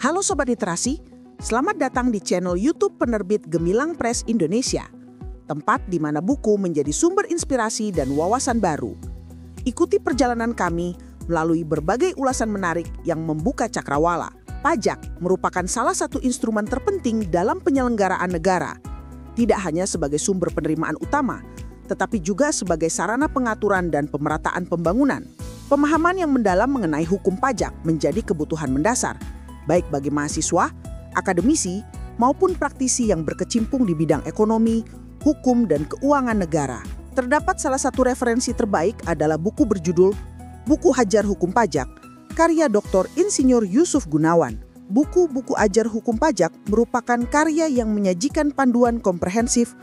Halo Sobat Literasi, selamat datang di channel YouTube penerbit Gemilang Press Indonesia, tempat di mana buku menjadi sumber inspirasi dan wawasan baru. Ikuti perjalanan kami melalui berbagai ulasan menarik yang membuka cakrawala. Pajak merupakan salah satu instrumen terpenting dalam penyelenggaraan negara, tidak hanya sebagai sumber penerimaan utama, tetapi juga sebagai sarana pengaturan dan pemerataan pembangunan. Pemahaman yang mendalam mengenai hukum pajak menjadi kebutuhan mendasar, baik bagi mahasiswa, akademisi, maupun praktisi yang berkecimpung di bidang ekonomi, hukum, dan keuangan negara. Terdapat salah satu referensi terbaik adalah buku berjudul Buku Hajar Hukum Pajak, karya Dr. Insinyur Yusuf Gunawan. Buku-buku ajar hukum pajak merupakan karya yang menyajikan panduan komprehensif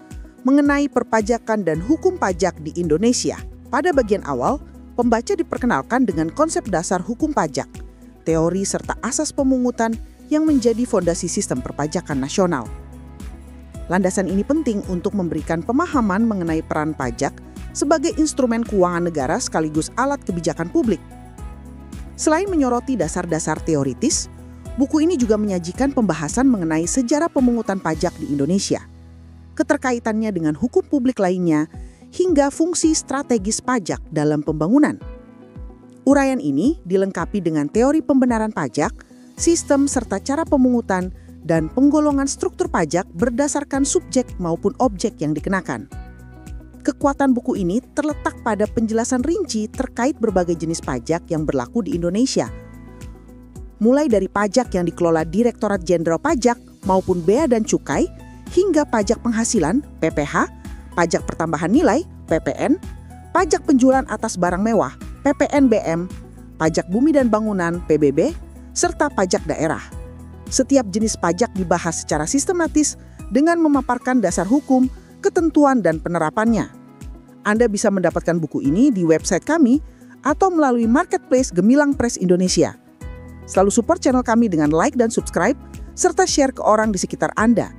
mengenai perpajakan dan hukum pajak di Indonesia. Pada bagian awal, pembaca diperkenalkan dengan konsep dasar hukum pajak, teori serta asas pemungutan yang menjadi fondasi sistem perpajakan nasional. Landasan ini penting untuk memberikan pemahaman mengenai peran pajak sebagai instrumen keuangan negara sekaligus alat kebijakan publik. Selain menyoroti dasar-dasar teoritis, buku ini juga menyajikan pembahasan mengenai sejarah pemungutan pajak di Indonesia, keterkaitannya dengan hukum publik lainnya, hingga fungsi strategis pajak dalam pembangunan. Uraian ini dilengkapi dengan teori pembenaran pajak, sistem serta cara pemungutan, dan penggolongan struktur pajak berdasarkan subjek maupun objek yang dikenakan. Kekuatan buku ini terletak pada penjelasan rinci terkait berbagai jenis pajak yang berlaku di Indonesia, mulai dari pajak yang dikelola Direktorat Jenderal Pajak maupun Bea dan Cukai, hingga pajak penghasilan (PPH), pajak pertambahan nilai (PPN), pajak penjualan atas barang mewah (PPNBM), pajak bumi dan bangunan (PBB), serta pajak daerah. Setiap jenis pajak dibahas secara sistematis dengan memaparkan dasar hukum, ketentuan, dan penerapannya. Anda bisa mendapatkan buku ini di website kami atau melalui marketplace Gemilang Press Indonesia. Selalu support channel kami dengan like dan subscribe, serta share ke orang di sekitar Anda.